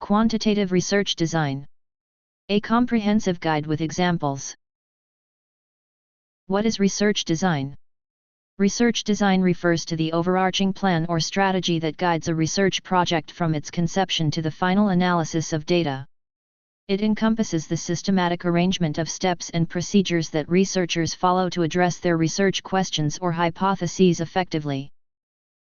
Quantitative research design. A comprehensive guide with examples. What is research design? Research design refers to the overarching plan or strategy that guides a research project from its conception to the final analysis of data. It encompasses the systematic arrangement of steps and procedures that researchers follow to address their research questions or hypotheses effectively.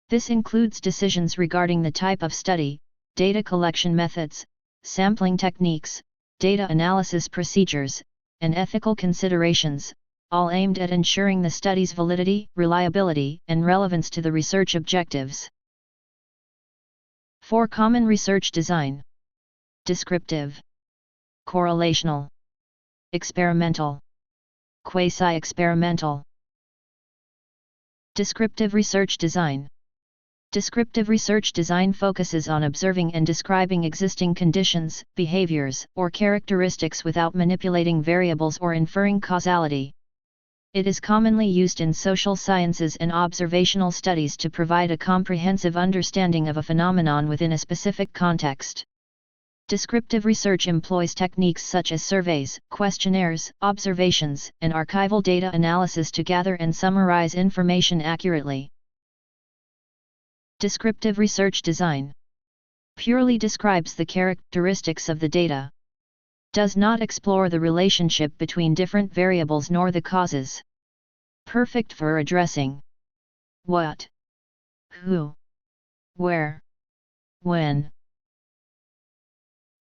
This includes decisions regarding the type of study, data collection methods, sampling techniques, data analysis procedures, and ethical considerations, all aimed at ensuring the study's validity, reliability, and relevance to the research objectives. 4 Common research design: descriptive, correlational, experimental, quasi-experimental. Descriptive research design. Descriptive research design focuses on observing and describing existing conditions, behaviors, or characteristics without manipulating variables or inferring causality. It is commonly used in social sciences and observational studies to provide a comprehensive understanding of a phenomenon within a specific context. Descriptive research employs techniques such as surveys, questionnaires, observations, and archival data analysis to gather and summarize information accurately. Descriptive research design purely describes the characteristics of the data. Does not explore the relationship between different variables nor the causes. Perfect for addressing what, who, where, when.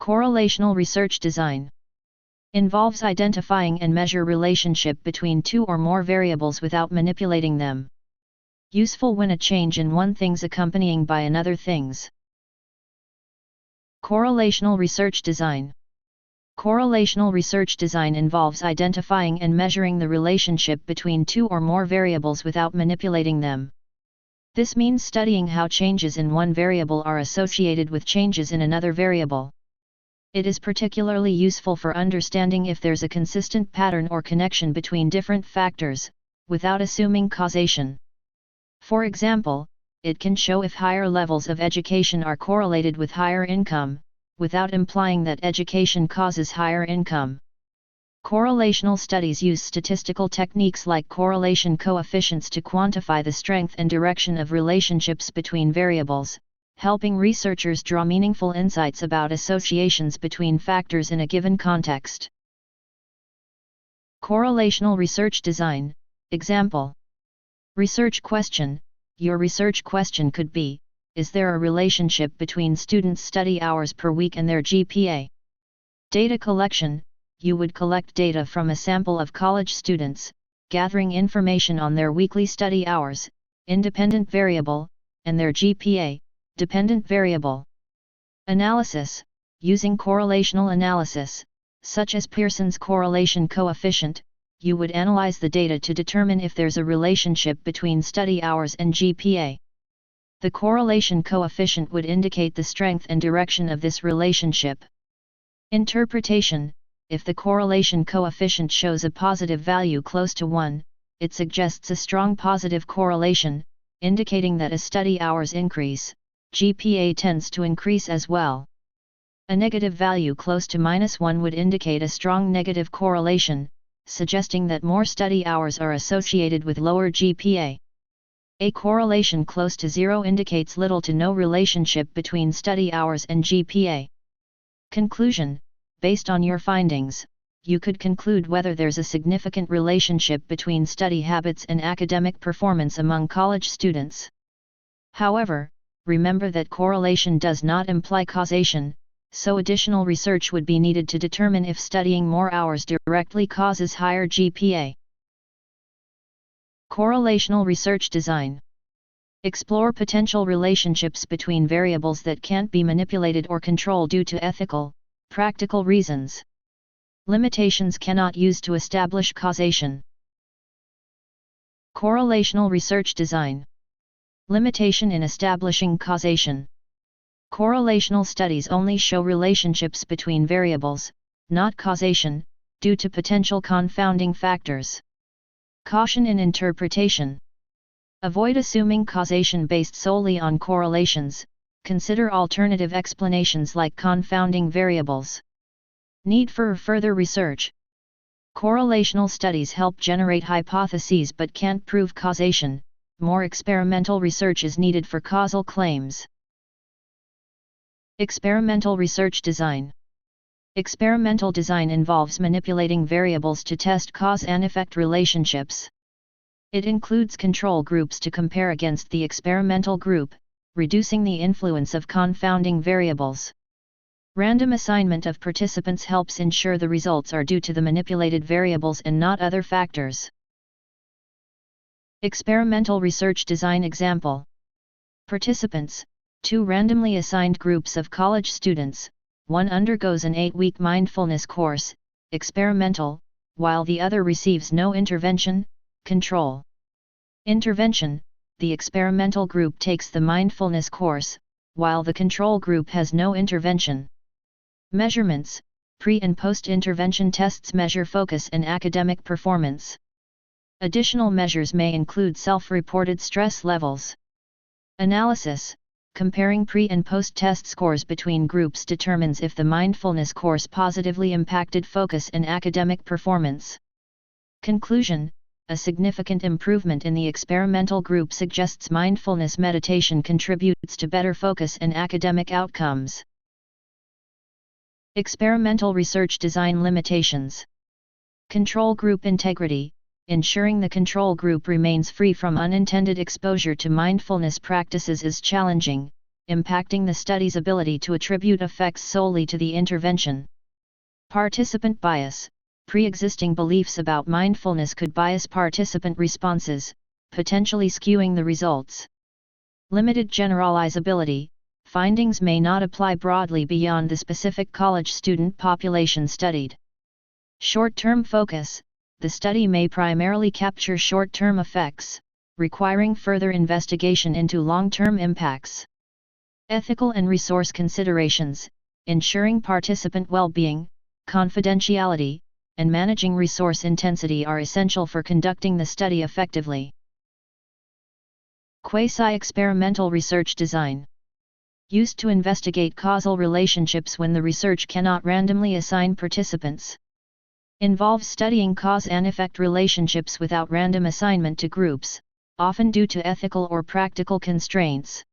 Correlational research design involves identifying and measure relationship between 2 or more variables without manipulating them. Useful when a change in one thing's accompanying by another things. Correlational research design. Correlational research design involves identifying and measuring the relationship between 2 or more variables without manipulating them. This means studying how changes in one variable are associated with changes in another variable. It is particularly useful for understanding if there's a consistent pattern or connection between different factors, without assuming causation. For example, it can show if higher levels of education are correlated with higher income, without implying that education causes higher income. Correlational studies use statistical techniques like correlation coefficients to quantify the strength and direction of relationships between variables, helping researchers draw meaningful insights about associations between factors in a given context. Correlational research design. Example. Research question. Your research question could be, is there a relationship between students' study hours per week and their GPA? Data collection. You would collect data from a sample of college students, gathering information on their weekly study hours, independent variable, and their GPA, dependent variable. Analysis. Using correlational analysis, such as Pearson's correlation coefficient, you would analyze the data to determine if there's a relationship between study hours and GPA. The correlation coefficient would indicate the strength and direction of this relationship. Interpretation. If the correlation coefficient shows a positive value close to 1, it suggests a strong positive correlation, indicating that as study hours increase, GPA tends to increase as well. A negative value close to -1 would indicate a strong negative correlation, suggesting that more study hours are associated with lower GPA. A correlation close to 0 indicates little to no relationship between study hours and GPA. Conclusion. Based on your findings, you could conclude whether there's a significant relationship between study habits and academic performance among college students. However, remember that correlation does not imply causation, so additional research would be needed to determine if studying more hours directly causes higher GPA. Correlational research design. Explore potential relationships between variables that can't be manipulated or controlled due to ethical, practical reasons. Limitations cannot use to establish causation. Correlational research design. Limitation in establishing causation. Correlational studies only show relationships between variables, not causation, due to potential confounding factors. Caution in interpretation. Avoid assuming causation based solely on correlations, consider alternative explanations like confounding variables. Need for further research. Correlational studies help generate hypotheses but can't prove causation. More experimental research is needed for causal claims. Experimental research design. Experimental design involves manipulating variables to test cause and effect relationships. It includes control groups to compare against the experimental group, reducing the influence of confounding variables. Random assignment of participants helps ensure the results are due to the manipulated variables and not other factors. Experimental research design example. Participants, 2 randomly assigned groups of college students, one undergoes an 8-week mindfulness course, experimental, while the other receives no intervention, control. Intervention, the experimental group takes the mindfulness course, while the control group has no intervention. Measurements, pre- and post-intervention tests measure focus and academic performance. Additional measures may include self-reported stress levels. Analysis, comparing pre- and post-test scores between groups determines if the mindfulness course positively impacted focus and academic performance. Conclusion, a significant improvement in the experimental group suggests mindfulness meditation contributes to better focus and academic outcomes. Experimental research design limitations. Control group integrity. Ensuring the control group remains free from unintended exposure to mindfulness practices is challenging, impacting the study's ability to attribute effects solely to the intervention. Participant bias. Pre-existing beliefs about mindfulness could bias participant responses, potentially skewing the results. Limited generalizability. Findings may not apply broadly beyond the specific college student population studied. Short-term focus. The study may primarily capture short-term effects, requiring further investigation into long-term impacts. Ethical and resource considerations. Ensuring participant well-being, confidentiality, and managing resource intensity are essential for conducting the study effectively. Quasi-experimental research design. Used to investigate causal relationships when the research cannot randomly assign participants. Involves studying cause and effect relationships without random assignment to groups, often due to ethical or practical constraints.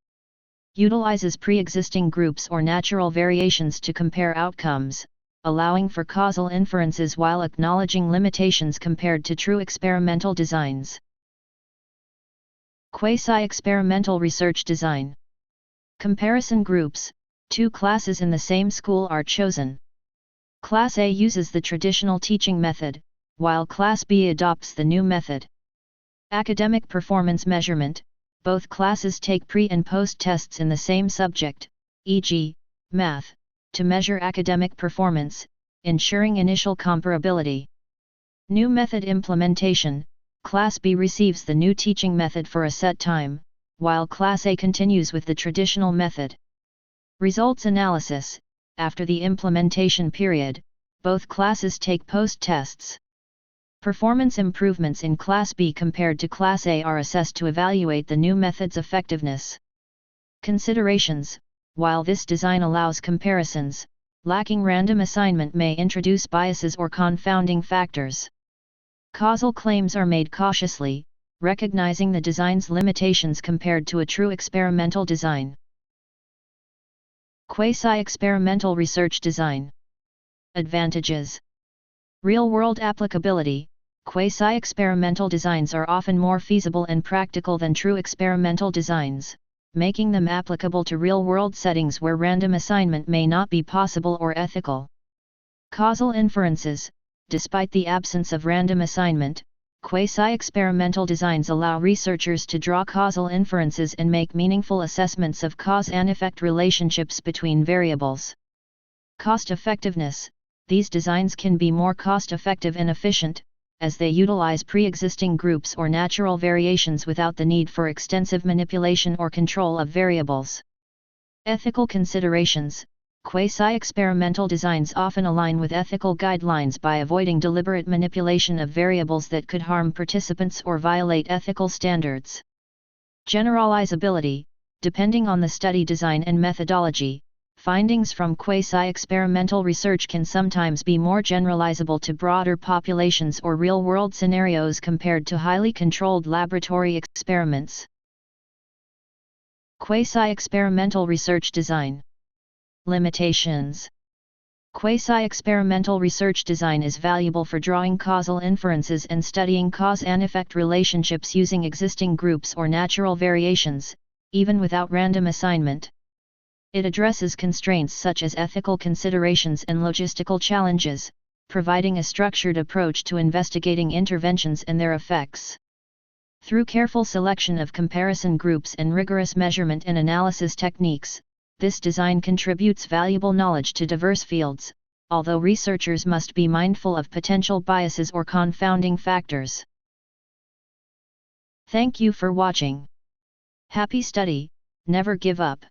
Utilizes pre-existing groups or natural variations to compare outcomes, allowing for causal inferences while acknowledging limitations compared to true experimental designs. Quasi-experimental research design. Comparison groups. 2 classes in the same school are chosen. Class A uses the traditional teaching method, while Class B adopts the new method. Academic performance measurement. Both classes take pre- and post-tests in the same subject, e.g., math, to measure academic performance, ensuring initial comparability. New method implementation. Class B receives the new teaching method for a set time, while Class A continues with the traditional method. Results analysis. After the implementation period, both classes take post-tests. Performance improvements in Class B compared to Class A are assessed to evaluate the new method's effectiveness. Considerations. While this design allows comparisons, lacking random assignment may introduce biases or confounding factors. Causal claims are made cautiously, recognizing the design's limitations compared to a true experimental design. Quasi-experimental research design. Advantages. Real-world applicability. Quasi-experimental designs are often more feasible and practical than true experimental designs, making them applicable to real-world settings where random assignment may not be possible or ethical. Causal inferences. Despite the absence of random assignment, quasi-experimental designs allow researchers to draw causal inferences and make meaningful assessments of cause and effect relationships between variables. Cost-effectiveness. These designs can be more cost-effective and efficient, as they utilize pre-existing groups or natural variations without the need for extensive manipulation or control of variables. Ethical considerations. Quasi-experimental designs often align with ethical guidelines by avoiding deliberate manipulation of variables that could harm participants or violate ethical standards. Generalizability. Depending on the study design and methodology, findings from quasi-experimental research can sometimes be more generalizable to broader populations or real-world scenarios compared to highly controlled laboratory experiments. Quasi-experimental research design. Limitations. Quasi-experimental research design is valuable for drawing causal inferences and studying cause and effect relationships using existing groups or natural variations, even without random assignment. It addresses constraints such as ethical considerations and logistical challenges, providing a structured approach to investigating interventions and their effects. Through careful selection of comparison groups and rigorous measurement and analysis techniques, this design contributes valuable knowledge to diverse fields, although researchers must be mindful of potential biases or confounding factors. Thank you for watching. Happy study, never give up.